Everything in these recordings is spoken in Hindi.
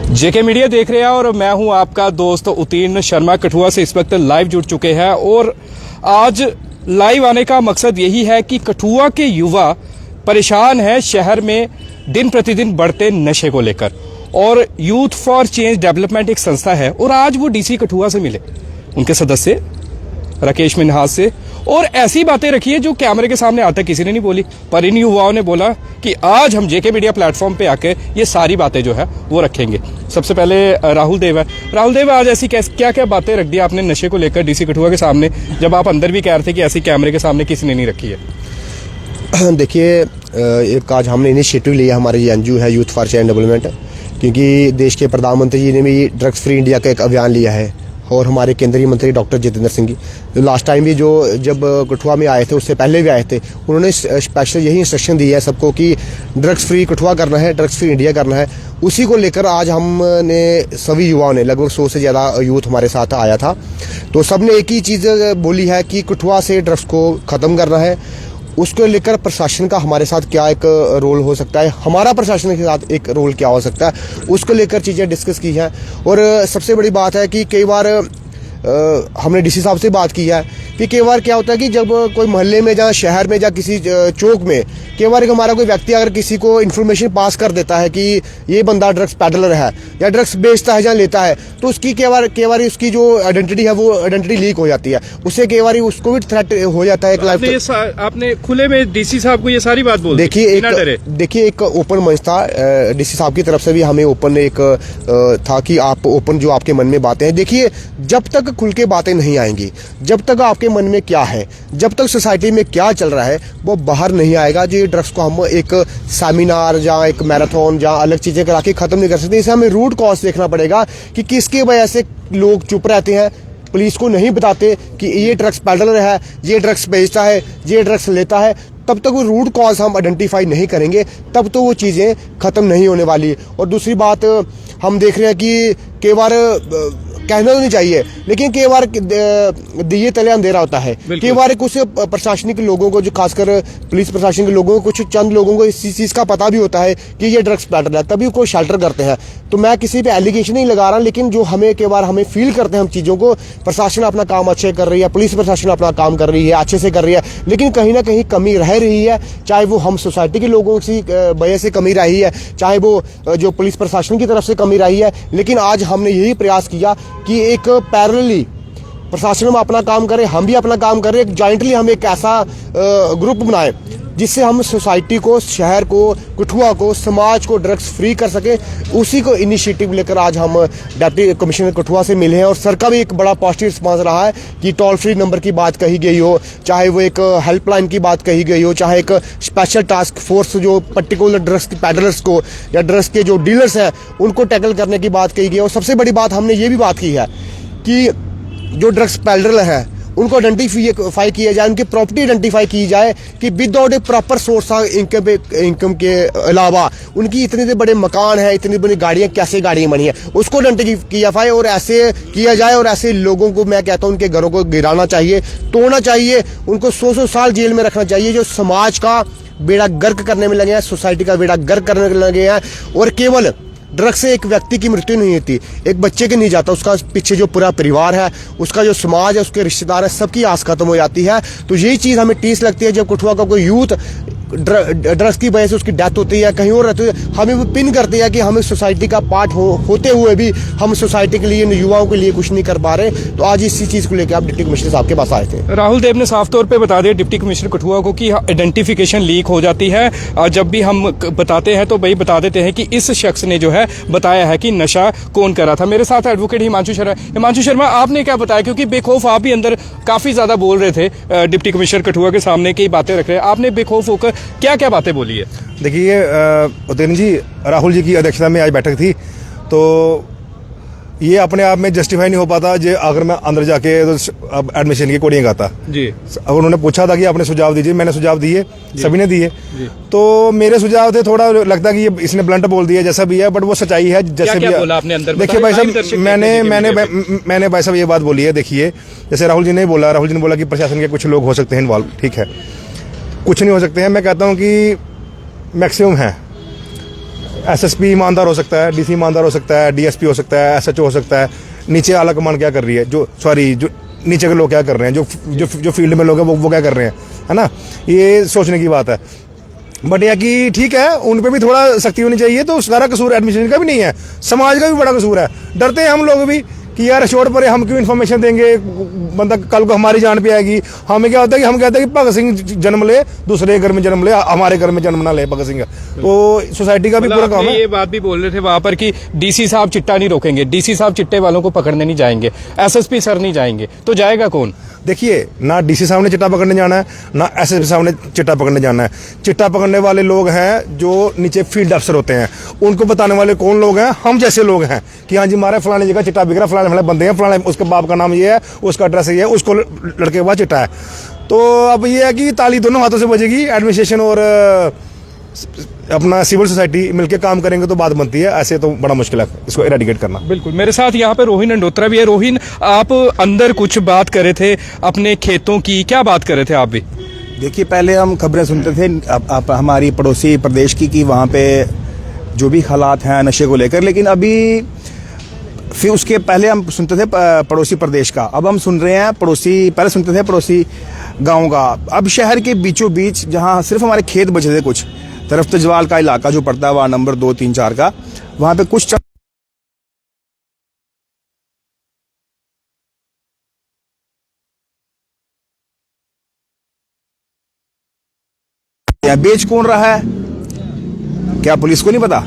जेके मीडिया देख रहे हैं और मैं हूं आपका दोस्त उत्तीर्ण शर्मा कठुआ से इस वक्त लाइव जुड़ चुके हैं। और आज लाइव आने का मकसद यही है कि कठुआ के युवा परेशान हैं शहर में दिन प्रतिदिन बढ़ते नशे को लेकर। और यूथ फॉर चेंज डेवलपमेंट एक संस्था है और आज वो डीसी कठुआ से मिले, उनके सदस्य राकेश मिन्हास से, और ऐसी बातें रखी है जो कैमरे के सामने आज तक किसी ने नहीं बोली, पर इन युवाओं ने बोला कि आज हम जेके मीडिया प्लेटफॉर्म पे आके ये सारी बातें जो है वो रखेंगे। सबसे पहले राहुल देव है। राहुल देव, आज ऐसी क्या क्या बातें रख दी आपने नशे को लेकर डीसी कठुआ के सामने, जब आप अंदर भी कह रहे थे कि ऐसी कैमरे के सामने किसी ने नहीं रखी है? देखिए, एक आज हमने इनिशिएटिव लिया, हमारे ये एनजीओ है यूथ फॉर चेंज डेवलपमेंट, क्योंकि देश के प्रधानमंत्री जी ने भी ड्रग्स फ्री इंडिया का एक अभियान लिया है और हमारे केंद्रीय मंत्री doctor Jitendra Singh ji last time भी जब कठुआ में आए थे, उससे पहले भी आए थे, उन्होंने स्पेशल यही इंस्ट्रक्शन दी है सबको कि ड्रग्स फ्री कठुआ करना है, ड्रग्स फ्री इंडिया करना है। उसी को लेकर आज हमने सभी युवाओं ने, लगभग 100 से ज़्यादा यूथ हमारे साथ आया था, तो सबने एक ही चीज़ बोली है कि कठुआ से ड्रग्स को ख़त्म करना है। उसको लेकर प्रशासन का हमारे साथ क्या एक रोल हो सकता है, हमारा प्रशासन के साथ एक रोल क्या हो सकता है, उसको लेकर चीज़ें डिस्कस की हैं। और सबसे बड़ी बात है कि कई बार हमने डीसी साहब से बात की है कि कई बार क्या होता है कि जब कोई मोहल्ले में या शहर में या किसी चौक में कई बार हमारा कोई व्यक्ति अगर किसी को इन्फॉर्मेशन पास कर देता है कि ये बंदा ड्रग्स पैडलर है या ड्रग्स बेचता है या लेता है, तो उसकी कई बार उसकी जो आइडेंटिटी है वो आइडेंटिटी लीक हो जाती है, उससे कई बार उसको भी थ्रेट हो जाता है। आपने खुले में डीसी साहब को ये सारी बात बोल, देखिए एक ओपन मंच था डीसी साहब की तरफ से भी, हमें ओपन एक था कि आप ओपन जो आपके मन में बातें हैं, देखिए जब तक खुल के बातें नहीं आएंगी, जब तक आपके मन में क्या है, जब तक सोसाइटी में क्या चल रहा है वो बाहर नहीं आएगा। जो ये ड्रग्स को हम एक सेमिनार या एक मैराथन या अलग चीजें करा के खत्म नहीं कर सकते। इसे हमें रूट कॉज देखना पड़ेगा कि किसकी वजह से लोग चुप रहते हैं, पुलिस को नहीं बताते कि ये ड्रग्स पैडलर है, ये ड्रग्स बेचता है, ये ड्रग्स लेता है। तब तक वो रूट कॉज हम आइडेंटिफाई नहीं करेंगे, तब तो वो चीज़ें ख़त्म नहीं होने वाली। और दूसरी बात हम देख रहे हैं कि कई बार कहना तो नहीं चाहिए, लेकिन कई बार दिए तले अंधेरा होता है। कई बार कुछ प्रशासनिक लोगों को, जो खासकर पुलिस प्रशासन के लोगों को, कुछ चंद लोगों को इस चीज़ का पता भी होता है कि ये ड्रग्स पैडलर है, तभी को शेल्टर करते हैं। तो मैं किसी पे एलिगेशन नहीं लगा रहा, लेकिन जो हमें कई बार हमें फील करते हैं हम चीज़ों को, प्रशासन अपना काम अच्छे कर रही है, पुलिस प्रशासन अपना काम कर रही है, अच्छे से कर रही है, लेकिन कहीं ना कहीं कमी रह रही है। चाहे वो हम सोसाइटी के लोगों की वजह से कमी रही है, चाहे वो जो पुलिस प्रशासन की तरफ से कमी रही है, लेकिन आज हमने यही प्रयास किया कि एक पैरेलली प्रशासन में अपना काम करे, हम भी अपना काम करें, एक जॉइंटली हम एक ऐसा ग्रुप बनाएं जिससे हम सोसाइटी को, शहर को, कठुआ को, समाज को ड्रग्स फ्री कर सके। उसी को इनिशिएटिव लेकर आज हम डिप्टी कमिश्नर कठुआ से मिले हैं और सर का भी एक बड़ा पॉजिटिव रिस्पांस रहा है कि टोल फ्री नंबर की बात कही गई हो, चाहे वो एक हेल्पलाइन की बात कही गई हो, चाहे एक स्पेशल टास्क फोर्स जो पर्टिकुलर ड्रग्स के पैडलर्स को या ड्रग्स के जो डीलर्स हैं उनको टैकल करने की बात कही गई। और सबसे बड़ी बात हमने ये भी बात की है कि जो ड्रग्स पैडलर हैं उनको आइडेंटिफाई किया जाए, उनकी प्रॉपर्टी आइडेंटिफाई की जाए कि without A proper source of income के अलावा उनकी इतने बड़े मकान है, इतनी बड़ी गाड़ियाँ, कैसे गाड़ियाँ बनी है, उसको आइडेंटिफाई और ऐसे किया जाए। और ऐसे लोगों को मैं कहता हूँ उनके घरों को गिराना चाहिए, तोड़ना चाहिए, उनको 100 साल जेल में रखना चाहिए, जो समाज का बेड़ा गर्क करने में लगे हैं, सोसाइटी का बेड़ा गर्क करने में लगे हैं। और केवल ड्रग्स से एक व्यक्ति की मृत्यु नहीं होती, एक बच्चे के नहीं जाता, उसका पीछे जो पूरा परिवार है, उसका जो समाज है, उसके रिश्तेदार है, सबकी आस खत्म हो जाती है। तो यही चीज़ हमें टीस लगती है जब कठुआ का कोई यूथ ड्रग्स की वजह से उसकी डेथ होती है, कहीं और रहती है, हमें वो पिन करती है कि हमें सोसाइटी का पार्ट होते हुए भी हम सोसाइटी के लिए, युवाओं के लिए कुछ नहीं कर पा रहे। तो आज इसी चीज़ को लेकर आप डिप्टी कमिश्नर साहब के पास आए थे। राहुल देव ने साफ तौर पे बता दिया डिप्टी कमिश्नर कठुआ को कि आइडेंटिफिकेशन लीक हो जाती है, और जब भी हम बताते हैं तो भाई बता देते हैं कि इस शख्स ने जो है बताया है कि नशा कौन कर रहा था। मेरे साथ एडवोकेट हिमांशु शर्मा। हिमांशु शर्मा, आपने क्या बताया, क्योंकि बेखौफ आप भी अंदर काफ़ी ज़्यादा बोल रहे थे डिप्टी कमिश्नर कठुआ के सामने, कई बातें रख रहे हैं, आपने बेखौफ होकर क्या क्या बातें बोली है? देखिए उत्तीर्ण जी, राहुल जी की अध्यक्षता में आज बैठक थी, तो ये अपने आप में जस्टिफाई नहीं हो पाता जो अगर मैं अंदर जाके तो अब एडमिशन की कोडियाँ गाता जी। अब उन्होंने पूछा था कि आपने सुझाव दीजिए, मैंने सुझाव दिए, सभी ने दिए, तो मेरे सुझाव थे, थोड़ा लगता कि ये इसने ब्लंट बोल दिया जैसा भी है, बट वो सच्चाई है जैसे भी बोला आपने अंदर। देखिए भाई साहब, मैंने भाई साहब ये बात बोली है। देखिए जैसे राहुल जी ने बोला कि प्रशासन के कुछ लोग हो सकते हैं इन्वॉल्व, ठीक है, कुछ नहीं हो सकते हैं, मैं कहता हूँ कि मैक्सिमम है। एसएसपी ईमानदार हो सकता है, डीसी ईमानदार हो सकता है, डीएसपी हो सकता है, एसएचओ हो सकता है, नीचे आला कमान क्या कर रही है, जो नीचे के लोग क्या कर रहे हैं, जो फील्ड में लोग हैं वो क्या कर रहे हैं, है ना, ये सोचने की बात है। बट यह कि ठीक है, उन पे भी थोड़ा सख्ती होनी चाहिए। तो सारा कसूर एडमिनिस्ट्रेशन का भी नहीं है, समाज का भी बड़ा कसूर है। डरते हैं हम लोग भी कि यार छोड़ परे, हम क्यों इन्फॉर्मेशन देंगे, बंदा कल को हमारी जान पे आएगी। हमें क्या होता है कि हम कहते हैं कि भगत सिंह जन्म ले, दूसरे घर में जन्म ले, हमारे घर में जन्म ना ले भगत सिंह। तो सोसाइटी का भी पूरा काम है। ये बात भी बोल रहे थे वहां पर कि डीसी साहब चिट्टा नहीं रोकेंगे, डीसी साहब चिट्टे वालों को पकड़ने नहीं जाएंगे, एसएसपी सर नहीं जाएंगे, तो जाएगा कौन? देखिए, ना डीसी साहब ने चिट्टा पकड़ने जाना है, ना एसएसपी साहब ने चिट्टा पकड़ने जाना है। चिट्टा पकड़ने वाले लोग हैं जो नीचे फील्ड अफसर होते हैं, उनको बताने वाले कौन लोग हैं? हम जैसे लोग हैं कि हाँ जी हमारे फलाने जगह चिट्टा बिक रहा, फलाने बंदे हैं, फलाने उसके बाप का नाम ये है, उसका एड्रेस ये है, उसको लड़के के बाद चिट्टा है। तो अब ये है कि ताली दोनों हाथों से बजेगी। एडमिनिस्ट्रेशन और अपना सिविल सोसाइटी मिलकर काम करेंगे तो बात बनती है, ऐसे तो बड़ा मुश्किल है इसको इरेडिकेट करना। बिल्कुल। मेरे साथ यहाँ पे रोहिन अंडोत्रा भी है। रोहिन, आप अंदर कुछ बात कर रहे थे अपने खेतों की, क्या बात कर रहे थे आप भी? देखिए, पहले हम खबरें सुनते थे आप हमारी पड़ोसी प्रदेश की कि वहाँ पे जो भी हालात हैं नशे को लेकर, लेकिन अभी फिर उसके पहले हम सुनते थे पड़ोसी प्रदेश का, अब हम सुन रहे हैं पहले सुनते थे पड़ोसी गांव का, अब शहर के बीचों बीच जहां सिर्फ हमारे खेत बचे थे, कुछ तरफ तजवाल का इलाका जो पड़ता है वार्ड नंबर 2, 3, 4 का, वहां पे कुछ बेच कौन रहा है, क्या पुलिस को नहीं पता?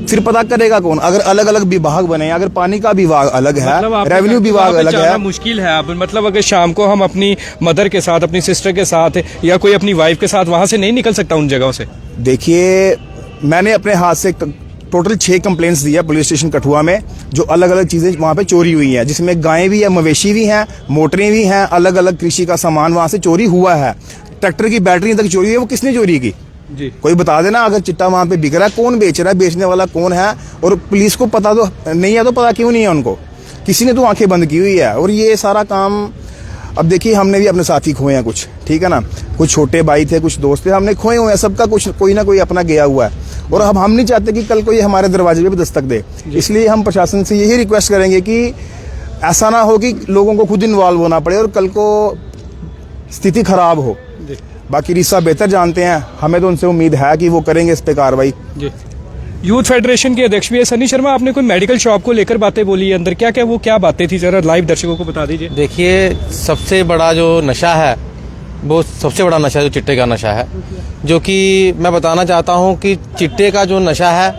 फिर पता करेगा कौन? अगर अलग अलग विभाग बने, अगर पानी का विभाग अलग है, मतलब रेवेन्यू विभाग अलग है, मुश्किल है। अब मतलब अगर शाम को हम अपनी मदर के साथ, अपनी सिस्टर के साथ या कोई अपनी वाइफ के साथ वहां से नहीं निकल सकता उन जगहों से। देखिए, मैंने अपने हाथ से टोटल 6 कंप्लेंट्स दी है पुलिस स्टेशन कठुआ में, जो अलग अलग चीजें वहां पे चोरी हुई है, जिसमें गायें भी है, मवेशी भी हैं, मोटरें भी हैं, अलग अलग कृषि का सामान वहां से चोरी हुआ है। ट्रैक्टर की बैटरी तक चोरी हुई है। वो किसने चोरी की जी? कोई कोई बता देना। अगर चिट्टा वहां पे बिक रहा है, कौन बेच रहा है, बेचने वाला कौन है? और पुलिस को पता तो नहीं है, तो पता क्यों नहीं है उनको? किसी ने तो आंखें बंद की हुई है। और ये सारा काम, अब देखिए, हमने भी अपने साथी खोए हैं कुछ, ठीक है ना, कुछ छोटे भाई थे, कुछ दोस्त थे, हमने खोए हुए हैं। सबका कुछ कोई ना कोई अपना गया हुआ है, और अब हम नहीं चाहते कि कल को ये हमारे दरवाजे पे भी दस्तक दे। इसलिए हम प्रशासन से यही रिक्वेस्ट करेंगे कि ऐसा ना हो कि लोगों को खुद इन्वॉल्व होना पड़े और कल को स्थिति खराब हो। बाकी रिसा बेहतर जानते हैं, हमें तो उनसे उम्मीद है कि वो करेंगे इस पे कार्रवाई। यूथ फेडरेशन के अध्यक्ष भी है सनी शर्मा, आपने कोई मेडिकल शॉप को लेकर बातें बोली है अंदर, क्या बातें थी, जरा लाइव दर्शकों को बता दीजिए। देखिए, सबसे बड़ा जो नशा है, वो सबसे बड़ा नशा जो चिट्टे का नशा है, जो कि मैं बताना चाहता हूँ कि चिट्टे का जो नशा है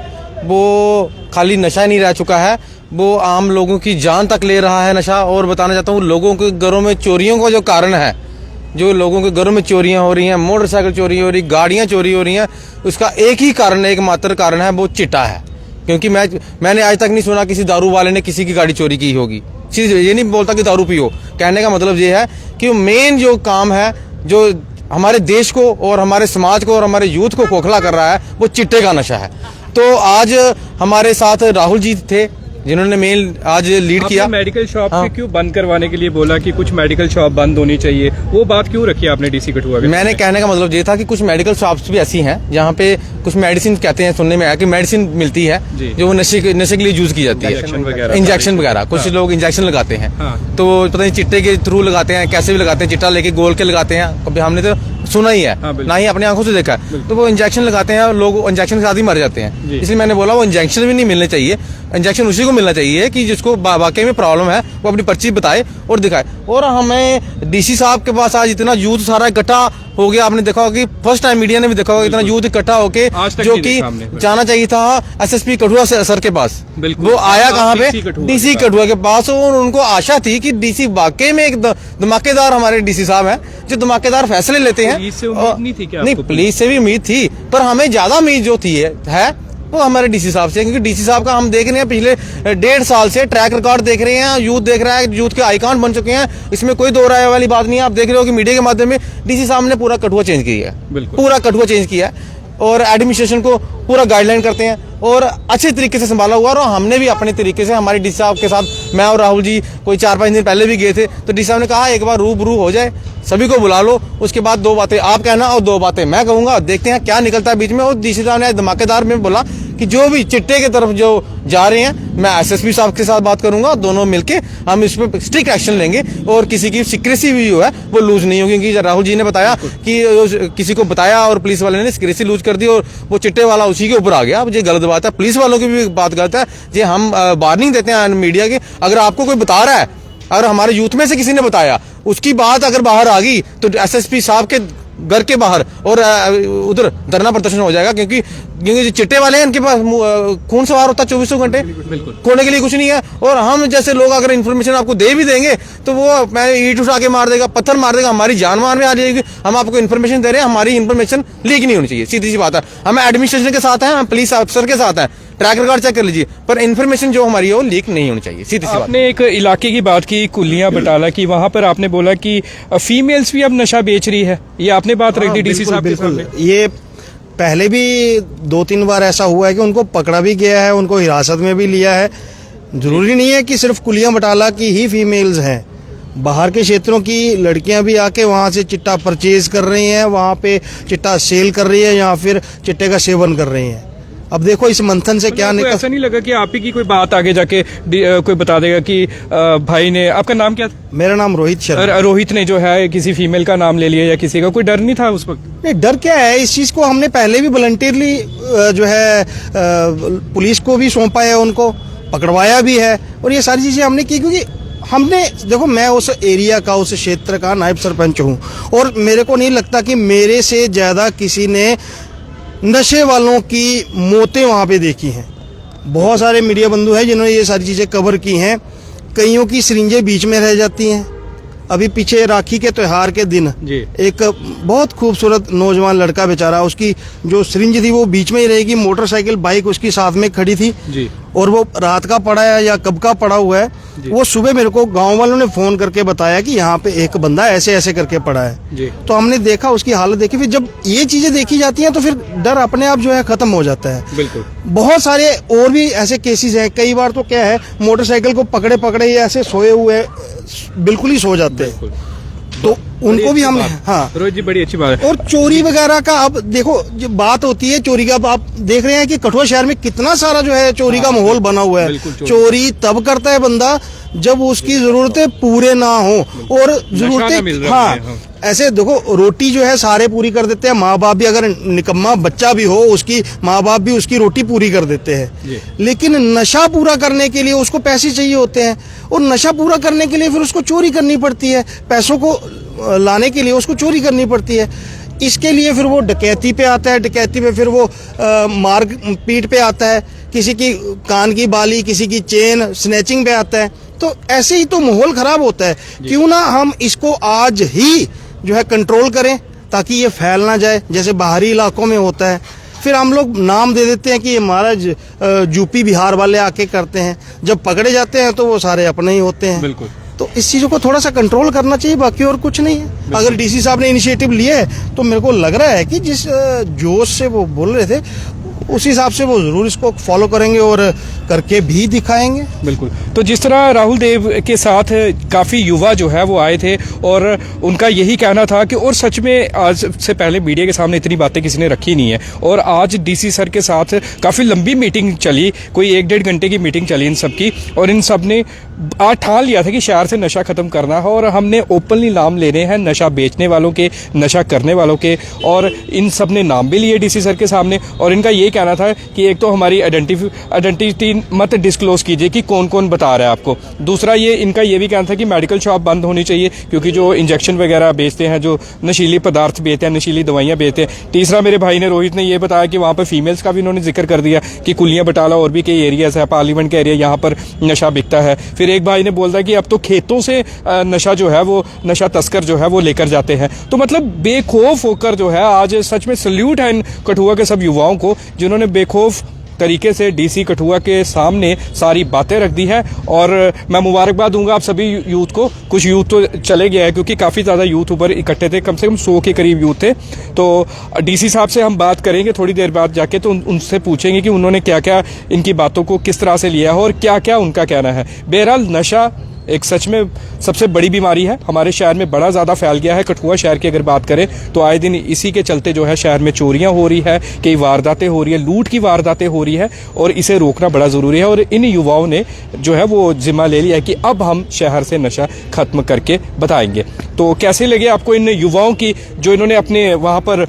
वो खाली नशा नहीं रह चुका है, वो आम लोगों की जान तक ले रहा है नशा। और बताना चाहता हूँ, लोगों के घरों में चोरियों का जो कारण है, जो लोगों के घरों में चोरियां हो रही हैं, मोटरसाइकिल चोरी हो रही, गाड़ियां चोरी हो रही हैं, उसका एक ही कारण है, एकमात्र कारण है, वो चिट्टा है। क्योंकि मैंने आज तक नहीं सुना किसी दारू वाले ने किसी की गाड़ी चोरी की होगी। ये नहीं बोलता कि दारू पियो, कहने का मतलब ये है कि मेन जो काम है, जो हमारे देश को और हमारे समाज को और हमारे यूथ को खोखला कर रहा है, वो चिट्टे का नशा है। तो आज हमारे साथ राहुल जी थे, जिन्होंने मेन आज लीड किया। मेडिकल शॉप क्यों बंद करवाने के लिए बोला कि कुछ मेडिकल शॉप बंद होनी चाहिए, वो बात क्यों रखी आपने डीसी कठुआ के? मैंने कहने का मतलब ये था कि कुछ मेडिकल शॉप्स भी ऐसी हैं जहाँ पे कुछ मेडिसिन, कहते हैं सुनने में आया कि मेडिसिन मिलती है जो वो नशे के लिए यूज की जाती है, इंजेक्शन वगैरह। कुछ लोग इंजेक्शन लगाते हैं, तो पता नहीं चिट्टे के थ्रू लगाते हैं, कैसे भी लगाते हैं, चिट्टा लेके गोल के लगाते हैं, कभी हमने तो सुना ही है, ना ही अपनी आंखों से देखा है। तो वो इंजेक्शन लगाते हैं, लोग इंजेक्शन के साथ ही मर जाते हैं। इसलिए मैंने बोला वो इंजेक्शन भी नहीं मिलने चाहिए, इंजेक्शन उसी को मिलना चाहिए कि जिसको वाकई में प्रॉब्लम है, वो अपनी पर्ची बताए और दिखाए। और हमें डीसी साहब के पास आज इतना यूथ सारा इकट्ठा हो गया, आपने देखा होगा कि फर्स्ट टाइम मीडिया ने भी देखा होगा इतना यूथ इकट्ठा होके, जो कि जाना चाहिए था एसएसपी कठुआ सर के पास, वो आया कहाँ पे? डीसी कठुआ के पास। और उनको आशा थी कि डीसी वाकई में एक धमाकेदार हमारे डीसी साहब हैं, जो धमाकेदार फैसले लेते हैं। पुलिस से उम्मीद नहीं थी क्या? नहीं, पुलिस से भी उम्मीद थी, पर हमें ज्यादा उम्मीद जो थी है वो हमारे डीसी साहब से, क्योंकि डीसी साहब का हम देख रहे हैं पिछले 1.5 साल से ट्रैक रिकॉर्ड देख रहे हैं, यूथ देख रहा है, यूथ के आइकॉन बन चुके हैं, इसमें कोई दो राय वाली बात नहीं है। आप देख रहे हो कि मीडिया के माध्यम में डीसी साहब ने पूरा कठुआ चेंज किया है, पूरा कठुआ चेंज किया है, और एडमिनिस्ट्रेशन को पूरा गाइडलाइन करते हैं। और अच्छे तरीके से संभाला हुआ। और हमने भी अपने तरीके से, हमारे डीसी साहब के साथ मैं और राहुल जी कोई 4-5 दिन पहले भी गए थे, तो डीसी साहब ने कहा एक बार रूबरू हो जाए, सभी को बुला लो, उसके बाद 2 बातें आप कहना और 2 बातें मैं कहूंगा, देखते हैं क्या निकलता है बीच में। और डीसी साहब ने धमाकेदार में बोला कि जो भी चिट्टे की तरफ जो जा रहे हैं, मैं एसएसपी साहब के साथ बात करूंगा, दोनों मिलके हम इस पर स्ट्रिक्ट एक्शन लेंगे और किसी की सिक्रेसी भी जो है वो लूज नहीं होगी। क्योंकि राहुल जी ने बताया कि किसी को बताया और पुलिस वाले ने सिक्रेसी लूज कर दी और वो चिट्टे वाला उसी के ऊपर आ गया। अब ये गलत बात है, पुलिस वालों की भी बात गलत है। ये हम वार्निंग देते हैं मीडिया की, अगर आपको कोई बता रहा है, अगर हमारे यूथ में से किसी ने बताया, उसकी बात अगर बाहर आ गई तो एसएसपी साहब के घर के बाहर और उधर धरना प्रदर्शन हो जाएगा। क्योंकि जो चिट्टे वाले हैं, इनके पास खून सवार होता है 24 घंटे, खोने के लिए कुछ नहीं है। और हम जैसे लोग अगर इन्फॉर्मेशन आपको दे भी देंगे तो वो मैं ईंट उठा के मार देगा, पत्थर मार देगा, हमारी जान मार में आ जाएगी। हम आपको इन्फॉर्मेशन दे रहे हैं, हमारी इन्फॉर्मेशन लीक नहीं होनी चाहिए, सीधी सी बात है। हम एडमिनिस्ट्रेशन के साथ हैं, हम पुलिस अफसर के साथ हैं, ट्रैक रिकॉर्ड चेक कर लीजिए, पर इन्फॉर्मेशन जो हमारी है वो लीक नहीं होनी चाहिए, सीधी सी बात। आपने एक इलाके की बात की, कुलियां बटाला की, वहां पर आपने बोला कि फीमेल्स भी अब नशा बेच रही है, ये आपने बात रख दी डीसी साहब के सामने। ये पहले भी 2-3 बार ऐसा हुआ है कि उनको पकड़ा भी गया है, उनको हिरासत में भी लिया है। जरूरी नहीं है कि सिर्फ कुलियां बटाला की ही फीमेल्स हैं, बाहर के क्षेत्रों की लड़कियां भी आके वहां से चिट्टा परचेज कर रही हैं, वहां पे चिट्टा सेल कर रही है या फिर चिट्टे का सेवन कर रही हैं। अब देखो इस मंथन से क्या निकल। ऐसा नहीं लगा कि आप ही की कोई बात आगे जाके कोई बता देगा कि भाई ने, आपका नाम क्या था? मेरा नाम रोहित शर्मा। रोहित ने जो है किसी फीमेल का नाम ले लिया या किसी का, कोई डर नहीं था उस वक्त? नहीं, डर क्या है, इस चीज को हमने पहले भी वॉलंटियरली जो है पुलिस को भी सौंपा है, उनको पकड़वाया भी है और ये सारी चीजें हमने की। क्योंकि हमने देखो, मैं उस एरिया का, उस क्षेत्र का नायब सरपंच हूँ और मेरे को नहीं लगता कि मेरे से ज्यादा किसी ने नशे वालों की मौतें वहाँ पे देखी हैं। बहुत सारे मीडिया बंधु हैं जिन्होंने ये सारी चीज़ें कवर की हैं। कईयों की सिरिंजें बीच में रह जाती हैं। अभी पीछे राखी के त्यौहार के दिन जी। एक बहुत खूबसूरत नौजवान लड़का बेचारा, उसकी जो सिरिंज थी वो बीच में ही रहेगी, मोटरसाइकिल बाइक उसकी साथ में खड़ी थी जी। और वो रात का पड़ा है या कब का पड़ा हुआ है। वो सुबह मेरे को गांव वालों ने फोन करके बताया कि यहाँ पे एक बंदा ऐसे ऐसे करके पड़ा है जी। तो हमने देखा, उसकी हालत देखी। फिर जब ये चीजें देखी जाती हैं तो फिर डर अपने आप जो है खत्म हो जाता है। बिल्कुल। बहुत सारे और भी ऐसे केसेस हैं। कई बार तो क्या है, मोटरसाइकिल को पकड़े पकड़े ये ऐसे सोए हुए बिल्कुल ही सो जाते हैं, तो उनको भी हमने, हाँ रोहित जी, बड़ी अच्छी बात है। और चोरी वगैरह का, अब देखो जो बात होती है चोरी का, अब आप देख रहे हैं कि कठुआ शहर में कितना सारा जो है चोरी का माहौल बना हुआ है। चोरी तब करता है बंदा जब उसकी जरूरतें पूरे ना हो और जरूरतें, हाँ ऐसे देखो, रोटी जो है सारे पूरी कर देते हैं माँ बाप भी, अगर निकम्मा बच्चा भी हो उसकी माँ बाप भी उसकी रोटी पूरी कर देते हैं। लेकिन नशा पूरा करने के लिए उसको पैसे चाहिए होते हैं और नशा पूरा करने के लिए फिर उसको चोरी करनी पड़ती है। पैसों को लाने के लिए उसको चोरी करनी पड़ती है। इसके लिए फिर वो डकैती पे आता है, डकैती पे फिर वो मार पीट पे आता है, किसी की कान की बाली, किसी की चेन स्नैचिंग पे आता है। तो ऐसे ही तो माहौल खराब होता है। क्यों ना हम इसको आज ही जो है कंट्रोल करें ताकि ये फैल ना जाए, जैसे बाहरी इलाकों में होता है। फिर हम लोग नाम दे देते हैं कि ये महाराज यूपी बिहार वाले आके करते हैं, जब पकड़े जाते हैं तो वो सारे अपने ही होते हैं। बिल्कुल। तो इस चीज़ों को थोड़ा सा कंट्रोल करना चाहिए, बाकी और कुछ नहीं है। अगर डीसी साहब ने इनिशिएटिव लिया है तो मेरे को लग रहा है कि जिस जोश से वो बोल रहे थे उस हिसाब से वो जरूर इसको फॉलो करेंगे और करके भी दिखाएंगे। बिल्कुल। तो जिस तरह राहुल देव के साथ काफ़ी युवा जो है वो आए थे और उनका यही कहना था कि, और सच में आज से पहले मीडिया के सामने इतनी बातें किसी ने रखी नहीं है, और आज डीसी सर के साथ काफ़ी लंबी मीटिंग चली, कोई 1-1.5 घंटे की मीटिंग चली इन सब की, और इन सब ने आज ठान लिया था कि शहर से नशा खत्म करना है और हमने ओपनली नाम लेने हैं नशा बेचने वालों के, नशा करने वालों के, और इन सब ने नाम भी लिए डीसी सर के सामने। और इनका ये कहना था कि एक तो हमारी आइडेंटिटी मत डिस्क्लोज कीजिए कि कौन कौन बता रहा है आपको। दूसरा ये इनका ये भी कहना था कि मेडिकल शॉप बंद होनी चाहिए, क्योंकि जो इंजेक्शन वगैरह बेचते हैं, जो नशीली पदार्थ बेचते हैं, नशीली दवाइयाँ बेचते हैं। तीसरा मेरे भाई ने, रोहित ने, ये बताया कि वहाँ पर फीमेल्स का भी इन्होंने जिक्र कर दिया कि कुलियाँ बटाला और भी कई एरियाज है, पार्लियामेंट का एरिया, यहाँ पर नशा बिकता है। फिर एक भाई ने बोलता है कि अब तो खेतों से नशा जो है वो नशा तस्कर जो है वो लेकर जाते हैं। तो मतलब बेखौफ होकर जो है, आज सच में सल्यूट है इन कठुआ के सब युवाओं को जिन्होंने बेखौफ तरीके से डीसी कठुआ के सामने सारी बातें रख दी है। और मैं मुबारकबाद दूंगा आप सभी यूथ को। कुछ यूथ तो चले गया है क्योंकि काफ़ी ज़्यादा यूथ ऊपर इकट्ठे थे, कम से कम 100 के करीब यूथ थे। तो डीसी साहब से हम बात करेंगे थोड़ी देर बाद जाके, तो उनसे पूछेंगे कि उन्होंने क्या क्या इनकी बातों को किस तरह से लिया है और क्या क्या उनका कहना है। बहरहाल नशा एक सच में सबसे बड़ी बीमारी है, हमारे शहर में बड़ा ज़्यादा फैल गया है। कठुआ शहर की अगर बात करें तो आए दिन इसी के चलते जो है शहर में चोरियां हो रही है, कई वारदातें हो रही है, लूट की वारदातें हो रही है और इसे रोकना बड़ा ज़रूरी है। और इन युवाओं ने जो है वो जिम्मा ले लिया है कि अब हम शहर से नशा खत्म करके बताएंगे। तो कैसे लगे आपको इन युवाओं की जो इन्होंने अपने वहाँ पर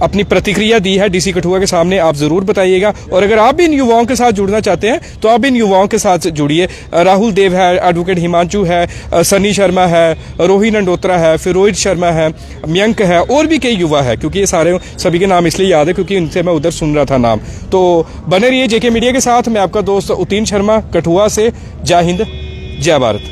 अपनी प्रतिक्रिया दी है डीसी कठुआ के सामने, आप जरूर बताइएगा। और अगर आप भी इन युवाओं के साथ जुड़ना चाहते हैं तो आप इन युवाओं के साथ जुड़िए। राहुल देव है, एडवोकेट हिमांशु है, सनी शर्मा है, रोही नंडोत्रा है, फिरोज शर्मा है, मयंक है और भी कई युवा है, क्योंकि ये सारे सभी के नाम इसलिए याद है क्योंकि इनसे मैं उधर सुन रहा था नाम। तो बने रहिए जेके मीडिया के साथ। मैं आपका दोस्त उतीन शर्मा कठुआ से। जय हिंद, जय भारत।